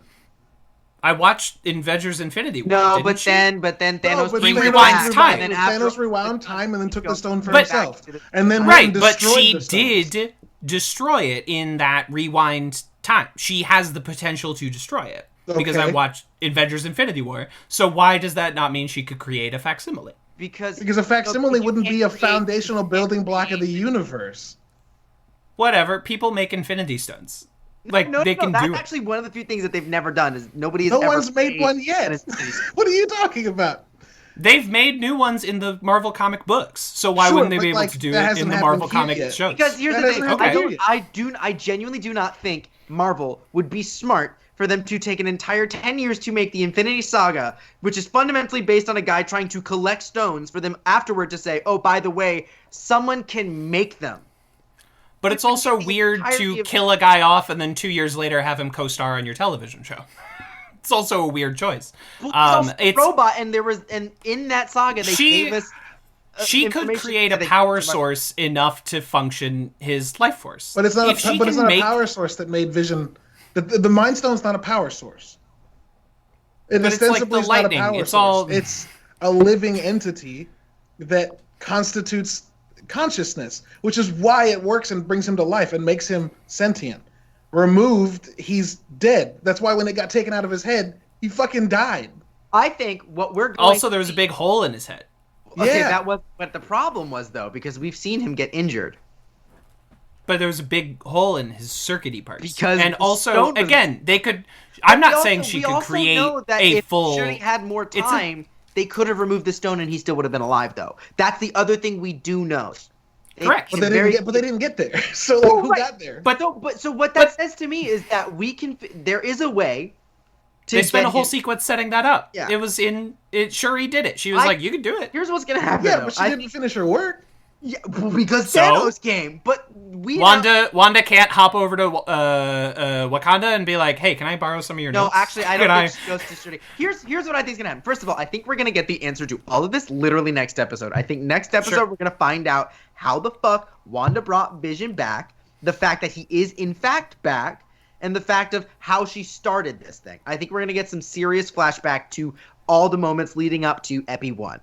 A: I watched Avengers Infinity War.
B: No, but then Thanos
A: rewinds time.
C: And Thanos rewound time and then took the stone for himself. And then
A: but she did destroy it in that rewind time. She has the potential to destroy it because I watched Avengers Infinity War. So why does that not mean she could create a facsimile?
C: Because a facsimile wouldn't be a foundational building block of the universe.
A: Whatever. People make Infinity Stones. They can do it.
B: That's actually one of the few things that they've never done. Is no
C: one's made one yet. What are you talking about?
A: They've made new ones in the Marvel comic books, so why wouldn't they be able to do it in the Marvel comic shows?
B: Because here's the thing: I genuinely do not think Marvel would be smart for them to take an entire 10 years to make the Infinity Saga, which is fundamentally based on a guy trying to collect stones, for them afterward to say, oh, by the way, someone can make them.
A: But it's also weird to kill a guy off and then 2 years later have him co-star on your television show. It's also a weird choice.
B: It's robot, and in that saga they gave us
A: she could create a power source enough to function his life force.
C: But it's not. A power source that made Vision. The Mind Stone's not a power source. It
A: but
C: ostensibly
A: it's like the lightning.
C: Not a power
A: it's
C: source.
A: all.
C: It's a living entity that constitutes consciousness, which is why it works and brings him to life and makes him sentient. Removed, he's dead. That's why when it got taken out of his head, he fucking died.
B: I think what we're going
A: also there was a big hole in his head.
B: Okay, that was what the problem was, though, because we've seen him get injured.
A: But there was a big hole in his circuity parts.
B: Because
A: and also, again, they could. I'm not saying she could create a full.
B: If Shuri had more time, they could have removed the stone, and he still would have been alive. Though that's the other thing we do know.
A: Correct.
C: But they didn't get there. So who got there?
B: But what that says to me is that we can. There is a way.
A: They spent a whole sequence setting that up. Yeah. It was Shuri did it. She was like, you can do it.
B: Here's what's going to happen.
C: Yeah, but she didn't finish her work.
B: Yeah, because Thanos came. But
A: Wanda can't hop over to Wakanda and be like, hey, can I borrow some of your notes?
B: No, actually, I don't think she goes to Shuri. Here's what I think is going to happen. First of all, I think we're going to get the answer to all of this literally next episode. I think next episode we're going to find out how the fuck Wanda brought Vision back, the fact that he is in fact back, and the fact of how she started this thing. I think we're going to get some serious flashback to all the moments leading up to Epi 1.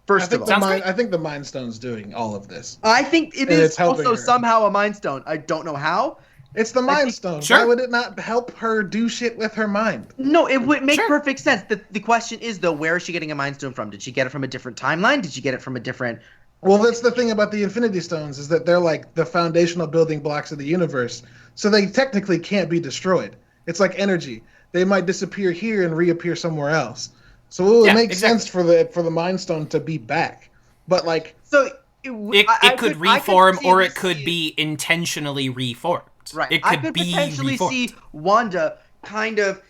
B: First of all.
C: I think the Mind Stone's doing all of this.
B: I think it is also somehow a Mind Stone. I don't know how.
C: It's the Mind Stone. Sure. Why would it not help her do shit with her mind?
B: No, it would make perfect sense. The question is, though, where is she getting a Mind Stone from? Did she get it from a different timeline? Did she get it from a different...
C: Well, that's the thing about the Infinity Stones, is that they're like the foundational building blocks of the universe. So they technically can't be destroyed. It's like energy. They might disappear here and reappear somewhere else. So it would make sense for the Mind Stone to be back. But like...
B: So
A: it could reform, or it could be intentionally reformed.
B: Right.
A: It could be
B: potentially
A: reformed.
B: see Wanda kind of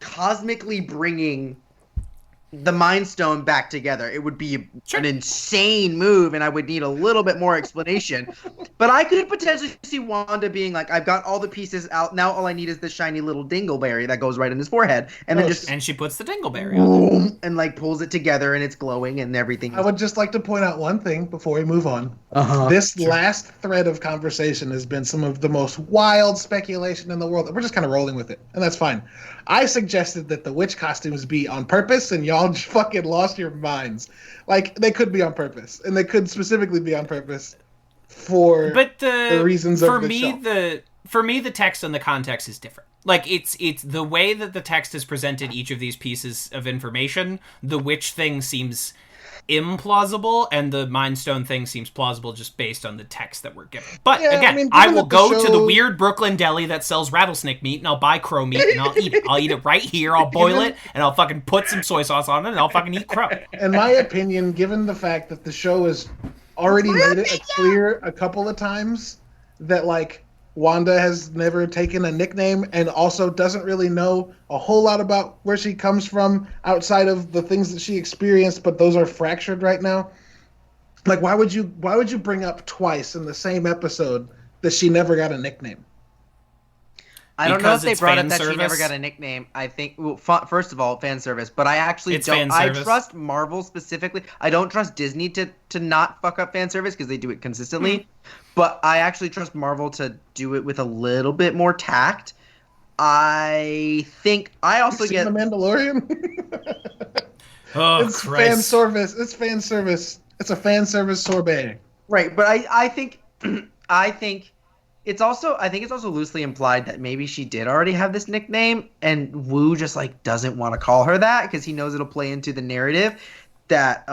B: cosmically bringing the Mind Stone back together. It would be an insane move, and I would need a little bit more explanation. But I could potentially see Wanda being like, I've got all the pieces out. Now all I need is this shiny little dingleberry that goes right in his forehead. And then
A: and she puts the dingleberry on.
B: And like pulls it together, and it's glowing and everything.
C: I would just like to point out one thing before we move on. This last thread of conversation has been some of the most wild speculation in the world. We're just kind of rolling with it, and that's fine. I suggested that the witch costumes be on purpose, and y'all fucking lost your minds. Like, they could be on purpose, and they could specifically be on purpose for the reasons of the show.
A: For me, the text and the context is different. Like, it's the way that the text has presented each of these pieces of information. The witch thing seems implausible, and the Mind Stone thing seems plausible just based on the text that we're given. But again, I will go to the weird Brooklyn deli that sells rattlesnake meat, and I'll buy crow meat, and I'll eat it. I'll eat it right here. I'll boil it, and I'll fucking put some soy sauce on it, and I'll fucking eat crow.
C: In my opinion, given the fact that the show has already made it clear a couple of times that, like, Wanda has never taken a nickname and also doesn't really know a whole lot about where she comes from outside of the things that she experienced, but those are fractured right now. Like, why would you bring up twice in the same episode that she never got a nickname?
B: I don't know if they brought up that she never got a nickname. I think, well, first of all, fan service. But I actually don't. I trust Marvel specifically. I don't trust Disney to not fuck up fan service because they do it consistently. But I actually trust Marvel to do it with a little bit more tact. I think I also get
C: The Mandalorian. It's
A: Christ.
C: fan service. It's fan service. It's a fan service sorbet.
B: Right, but I think it's also loosely implied that maybe she did already have this nickname, and Wu just like doesn't want to call her that because he knows it'll play into the narrative that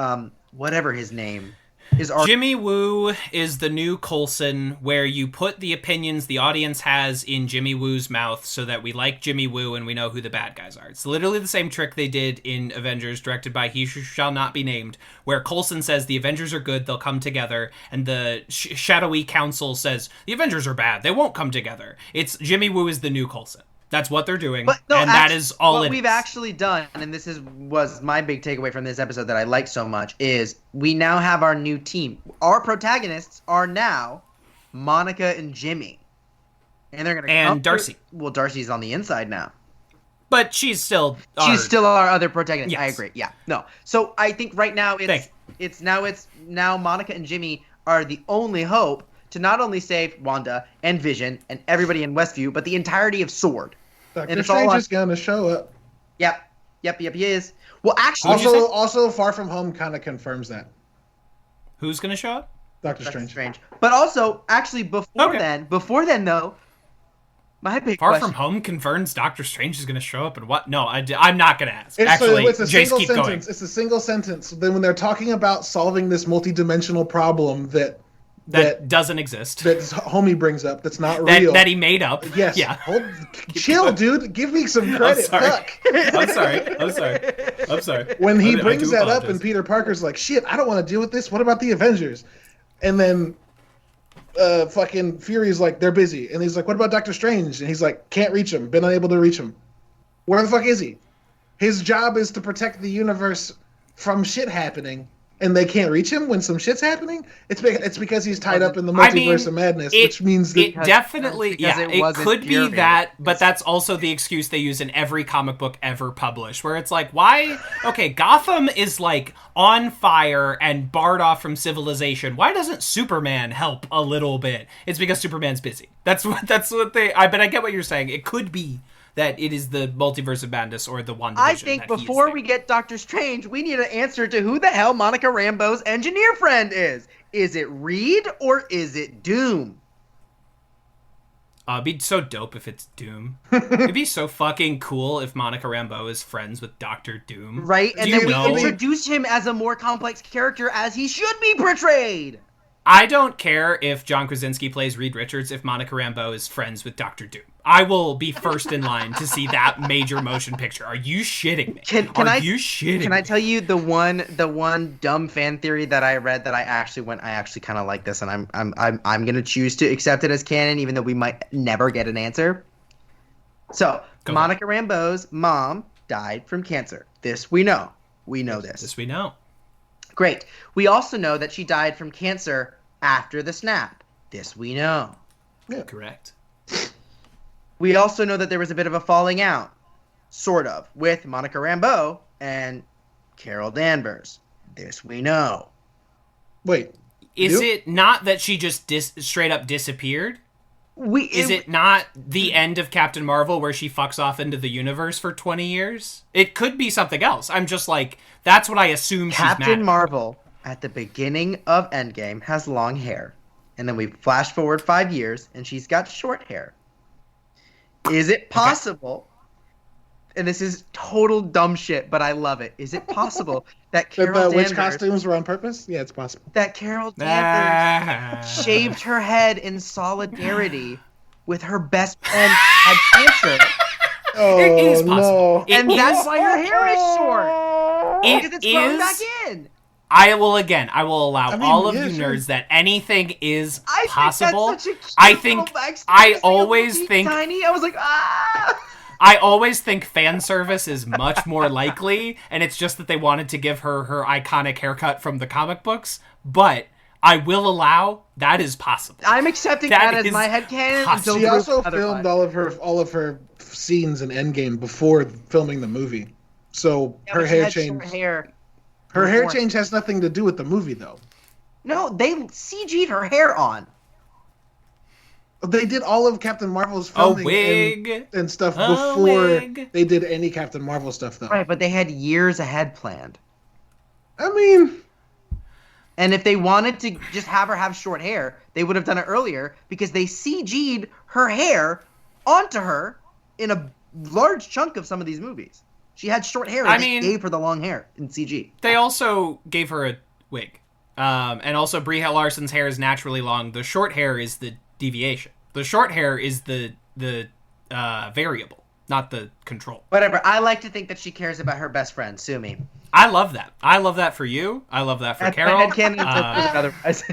B: whatever his name is.
A: Jimmy Woo is the new Coulson, where you put the opinions the audience has in Jimmy Woo's mouth so that we like Jimmy Woo and we know who the bad guys are. It's literally the same trick they did in Avengers, directed by He Who Shall Not Be Named, where Coulson says the Avengers are good, they'll come together, and the shadowy council says the Avengers are bad, they won't come together. It's Jimmy Woo is the new Coulson. That's what they're doing, that is all
B: what we've actually done, and this was my big takeaway from this episode that I like so much, is we now have our new team. Our protagonists are now Monica and Jimmy. And they're gonna
A: Darcy.
B: Well, Darcy's on the inside now.
A: But she's still
B: our other protagonist.
A: Yes.
B: I agree. Yeah. No. So I think right now It's now Monica and Jimmy are the only hope to not only save Wanda and Vision and everybody in Westview, but the entirety of Sword.
C: Doctor Strange is going to show up.
B: Yep, he is. Well, actually,
C: also, Far From Home kind of confirms that.
A: Who's going to show up?
C: Doctor Strange.
B: But also, actually, before then, though, my big
A: Far
B: question...
A: From Home confirms Doctor Strange is going to show up, and what? No, I'm not going to ask.
C: It's a
A: Jace,
C: single
A: keep
C: sentence.
A: going.
C: It's a single sentence. Then when they're talking about solving this multi-dimensional problem that
A: doesn't exist,
C: that homie brings up, that's not real,
A: that he made up.
C: Yes.
A: Yeah.
C: Chill, dude. Give me some credit. Fuck.
A: I'm sorry.
C: When he brings that up, and Peter Parker's like, "Shit, I don't want to deal with this. What about the Avengers?" And then fucking Fury's like, "They're busy," and he's like, "What about Doctor Strange?" And he's like, "Can't reach him. Been unable to reach him." Where the fuck is he? His job is to protect the universe from shit happening. And they can't reach him when some shit's happening? It's because he's tied up in the multiverse of madness, which means that...
A: It definitely... Yeah, it could be that, but that's also the excuse they use in every comic book ever published, where it's like, why... Okay, Gotham is, like, on fire and barred off from civilization. Why doesn't Superman help a little bit? It's because Superman's busy. That's what they... But I get what you're saying. It could be that it is the multiverse of madness or the WandaVision.
B: I think before we get Doctor Strange, we need an answer to who the hell Monica Rambeau's engineer friend is. Is it Reed or is it Doom?
A: It'd be so dope if it's Doom. It'd be so fucking cool if Monica Rambeau is friends with Dr. Doom.
B: Right, and then we introduce him as a more complex character as he should be portrayed.
A: I don't care if John Krasinski plays Reed Richards if Monica Rambeau is friends with Dr. Doom. I will be first in line to see that major motion picture. Are you shitting me? Can I tell you the one dumb fan theory that I read that I actually kind of like this, and I'm gonna choose to accept it as canon, even though we might never get an answer. So Monica Rambeau's mom died from cancer. This we know. We know this. This we know.
B: Great. We also know that she died from cancer after the snap. This we know.
A: Yeah. Correct.
B: We also know that there was a bit of a falling out, sort of, with Monica Rambeau and Carol Danvers. This we know.
C: Wait.
A: Is it not that she just straight up disappeared? Is it not the end of Captain Marvel where she fucks off into the universe for 20 years? It could be something else. I'm just like, that's what I assume she's mad at.
B: Captain Marvel, at the beginning of Endgame, has long hair. And then we flash forward 5 years, and she's got short hair. Is it possible, and this is total dumb shit, but I love it, is it possible that Carol Danvers...
C: Which costumes were on purpose? Yeah, it's possible.
B: That Carol Danvers shaved her head in solidarity with her best friend who had cancer.
C: Oh,
A: it is possible.
C: No.
B: And that's why her hair is short. Because it's growing back in.
A: I will allow all of you nerds that anything is possible. I always think
B: tiny. I was like,
A: I always think fan service is much more likely, and it's just that they wanted to give her iconic haircut from the comic books. But I will allow that is possible.
B: I'm accepting that as my headcanon.
C: She also filmed all of her scenes in Endgame before filming the movie, so her hair changed. Her hair change has nothing to do with the movie, though.
B: No, they CG'd her hair on.
C: They did all of Captain Marvel's filming and stuff before they did any Captain Marvel stuff, though.
B: Right, but they had years ahead planned.
C: I mean...
B: And if they wanted to just have her have short hair, they would have done it earlier because they CG'd her hair onto her in a large chunk of some of these movies. She had short hair, and they gave her the long hair in CG.
A: They also gave her a wig. And also Brie Larson's hair is naturally long. The short hair is the deviation. The short hair is the variable, not the control.
B: Whatever. I like to think that she cares about her best friend, Sue me.
A: I love that. I love that for you. I love that for Carol.
B: Otherwise.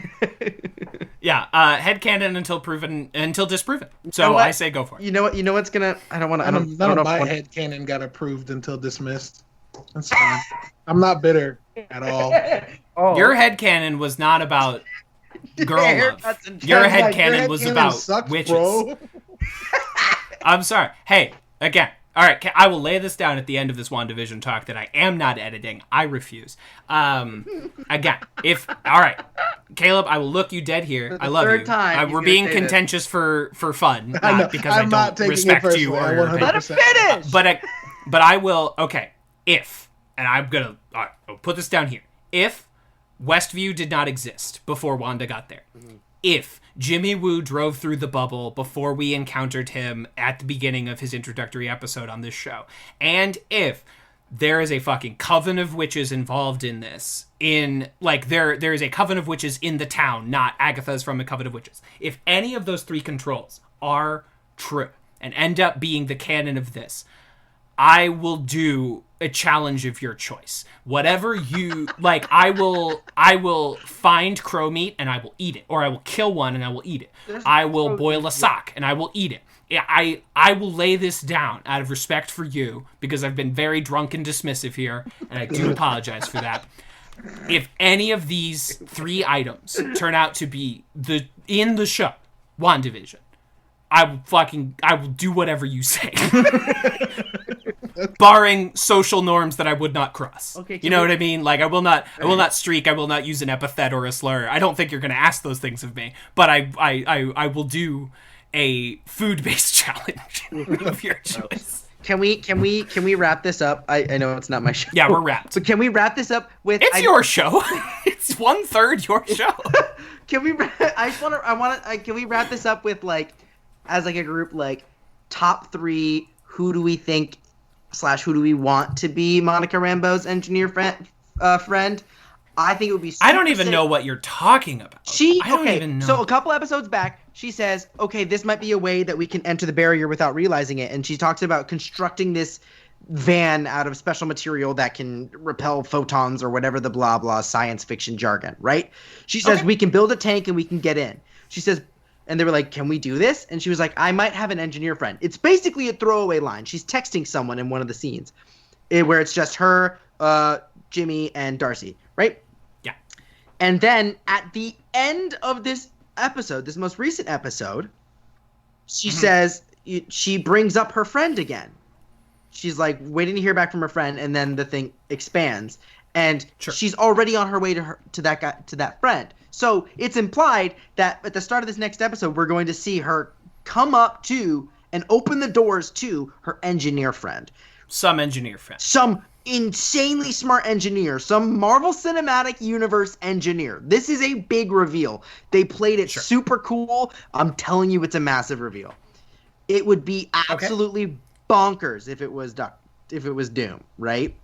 A: Yeah, headcanon until disproven. So I say go for it.
B: You know what? You know what's gonna? I don't want to.
C: None of my headcanon got approved until dismissed. That's fine. I'm not bitter at all.
A: Oh. Your headcanon was not about girl love. Your headcanon was about witches. Bro. I'm sorry. Hey, again, All right, I will lay this down at the end of this WandaVision talk that I am not editing. I refuse. Again, all right, Caleb, I will look you dead here. I love you. We're being contentious for fun, not because I don't respect you.
B: Let him finish.
A: But I will. Okay, and I'm gonna I'll put this down here. If Westview did not exist before Wanda got there, if Jimmy Woo drove through the bubble before we encountered him at the beginning of his introductory episode on this show, and if there is a fucking coven of witches involved in this, there is a coven of witches in the town, not Agatha's from a coven of witches. If any of those three controls are true and end up being the canon of this, I will do a challenge of your choice. Whatever you like, I will find crow meat and I will eat it, or I will kill one and I will eat it. I will boil a sock and I will eat it. I will lay this down out of respect for you, because I've been very drunk and dismissive here, and I do apologize for that. If any of these three items turn out to be in the show, WandaVision, I will do whatever you say. Barring social norms that I would not cross. Okay, you know what I mean? Like, I will not streak, I will not use an epithet or a slur. I don't think you're going to ask those things of me, but I will do a food-based challenge of your choice.
B: Can we wrap this up? I know it's not my show.
A: Yeah, we're wrapped.
B: So can we wrap this up with?
A: It's your show. It's 1/3 your show.
B: Can we? Can we wrap this up with, like, as like a group, like, top 3? Who do we think / who do we want to be Monica Rambeau's engineer friend? I think it would be.
A: I don't even know what you're talking about. I don't even know.
B: So a couple episodes back, she says, "Okay, this might be a way that we can enter the barrier without realizing it," and she talks about constructing this van out of special material that can repel photons or whatever the blah blah science fiction jargon, right? She says we can build a tank and we can get in. She says, and they were like, "Can we do this?" And she was like, "I might have an engineer friend." It's basically a throwaway line. She's texting someone in one of the scenes, where it's just her, Jimmy, and Darcy, right?
A: Yeah.
B: And then at the end of this episode, this most recent episode, she says, she brings up her friend again. She's like waiting to hear back from her friend, and then the thing expands, and she's already on her way to that friend. So it's implied that at the start of this next episode, we're going to see her come up to and open the doors to her engineer friend.
A: Some engineer friend.
B: Some insanely smart engineer. Some Marvel Cinematic Universe engineer. This is a big reveal. They played it super cool. I'm telling you, it's a massive reveal. It would be absolutely bonkers if it was Doom, right?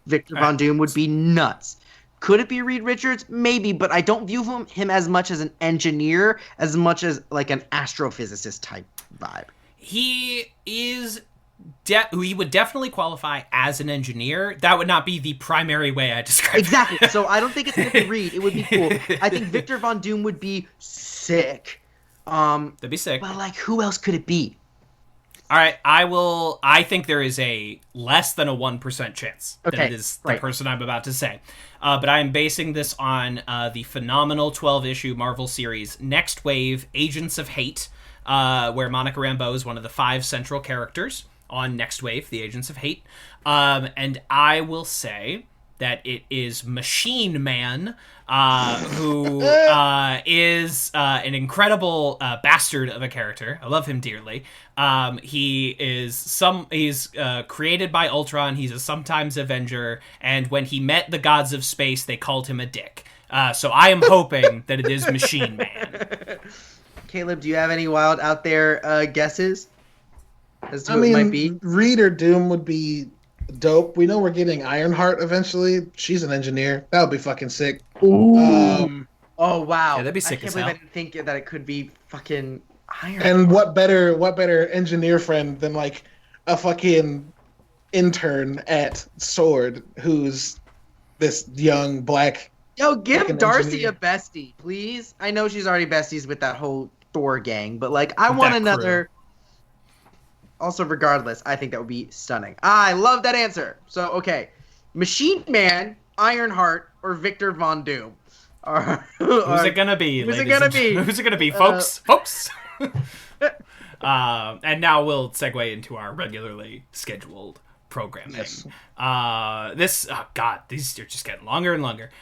B: Victor Von Doom would be nuts. Could it be Reed Richards? Maybe, but I don't view him as much as an engineer, as much as like an astrophysicist type vibe.
A: He is. He would definitely qualify as an engineer. That would not be the primary way I describe it.
B: Exactly. So I don't think it's going to be Reed. It would be cool. I think Victor Von Doom would be sick.
A: That'd be sick.
B: But, like, who else could it be?
A: All right, I think there is a less than a 1% chance that it is the person I'm about to say. But I am basing this on the phenomenal 12-issue Marvel series Next Wave, Agents of Hate, where Monica Rambeau is one of the 5 central characters on Next Wave, the Agents of Hate. And I will say that it is Machine Man, who is an incredible bastard of a character. I love him dearly. He's created by Ultron. He's a sometimes Avenger, and when he met the gods of space, they called him a dick. So I am hoping that it is Machine Man.
B: Caleb, do you have any wild out there guesses as to who it might be?
C: Reed or Doom would be dope. We know we're getting Ironheart eventually. She's an engineer. That would be fucking sick.
B: Ooh. Oh wow.
A: Yeah, that'd be sick.
B: I can't believe I didn't think that it could be fucking Ironheart.
C: And what better engineer friend than like a fucking intern at Sword who's this young black.
B: Yo, give Darcy a bestie, please. I know she's already besties with that whole Thor gang, but like I want another. Crew. Also, regardless, I think that would be stunning. I love that answer. So, okay. Machine Man, Ironheart, or Victor Von Doom?
A: Who's it gonna be?
B: Who's it gonna be?
A: Who's it gonna be, folks? Folks? And now we'll segue into our regularly scheduled programming.
C: Yes.
A: These are just getting longer and longer.